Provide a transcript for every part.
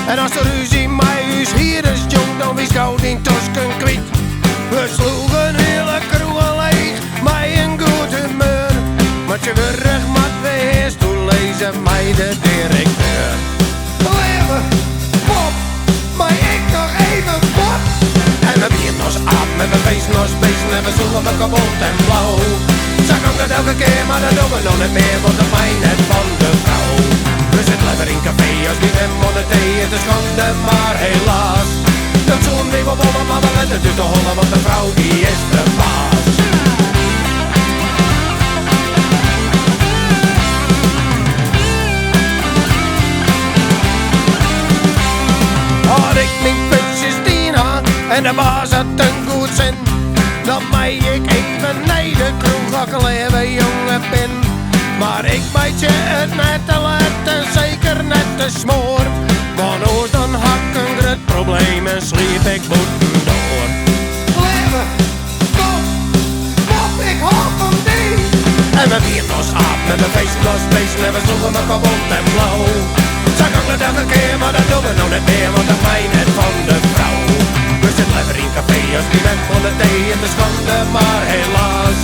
En als de ruzie mij huis hier is jong, dan wie gauw die tosken kwijt. We sloegen hele kroegen leeg, mij een goed humeur. Maar je wurg mat wees, toen lezen mij de directeur. Leven, pop, maar ik nog even pop. En we bieren ons af, met we feesten ons beesten en we zongen we kapot en blauw. Zo kan dat elke keer, maar dat doen we nog niet meer, want dat mij net van de vrouw. We zitten lekker in café als die hem onder thee, het is schande, maar helaas. Dat zo'n we wel wollen, maar we letten uit te hollen, want de vrouw die is de baas. Had ik mijn puntjes Dina en de baas had een goed zin, dan mij ik even naar de kroeg, als ik al even jongen ben. Maar ik weet je het net te laten, zeker net te smoor. Want oors dan had ik een groot probleem en sliep ik boeten door. Leven, stop, pop, ik hou van die. En we bieren ons af met de feesten los feesten en we zoeken me kapot en blauw. Zo kan het elke keer, maar dat doen we nog niet meer, want dat mij net van de vrouw. We zitten lekker in café als die bent van de thee, het is schande, maar helaas.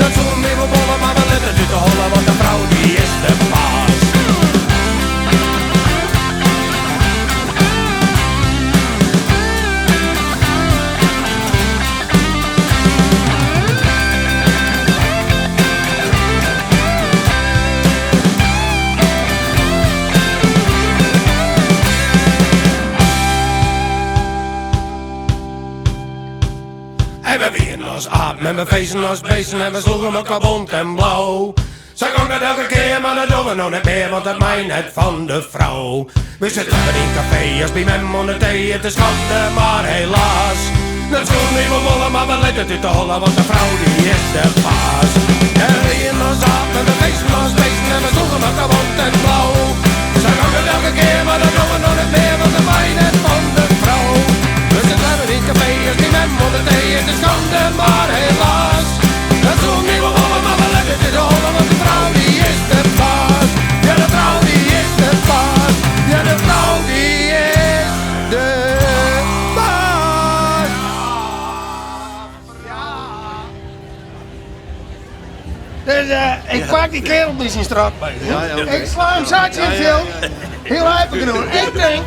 Dat zo'n nieuwe bollen, maar we letten uit te hollen, want de vrouw die is de baas. En we wieren ons af met mijn feesten als beesten en we sloegen elkaar bont en blauw. Zo kan dat elke keer, maar dat doen we nog niet meer, want dat mij net van de vrouw. We zitten lekker in café als bij mijn onder thee, het is schande, maar helaas. Dat zo'n nieuwe wollen, maar we letten uit te hollen, want de vrouw die is de baas. En we wieren ons af met mijn feesten als beesten en we sloegen elkaar bont en blauw. Zo kan dat elke keer, maar dat doen we nog niet meer, want dat mij net van de vrouw. We zitten lekker in café als bij mijn onder thee, het is schande, maar helaas. Dat zo'n nieuwe wollen, maar we letten uit te hollen, want de vrouw die is de baas. Ja, de vrouw die is de baas. Ja, de vrouw die is de baas. Dus ik pak die kerel een beetje strak. Ik sla hem zatje in veel. Heel even genoeg. Ik denk,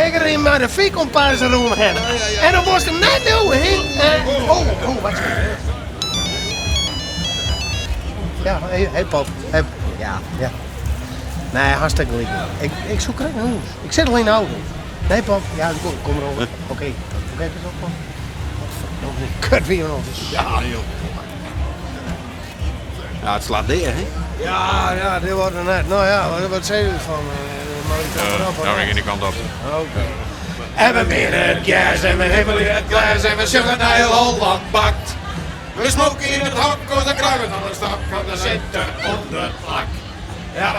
ik ren maar de fietkompas erom hebben. En dan moest hem net doen, hè? Wat is het? Ja, hey pap. Ja. Nee, hartstikke lief. Ik zoek er een huis. Ik zit alleen in de auto. Nee pap, ja, kom erover. Oké, dat is ook wel. Kut weer nog eens. Ja, joh. Ja, het slaat neer, hè? Ja, dit wordt er net. Nou ja, wat zei u van? Nou, we gaan die kant op. Oké. En we binnen het gas en we hebben het glas en we zeggen dat heel Holland bakt. We smoken in het hok, als de kruiden aan de stok, want we zitten onder het vlak. Ja,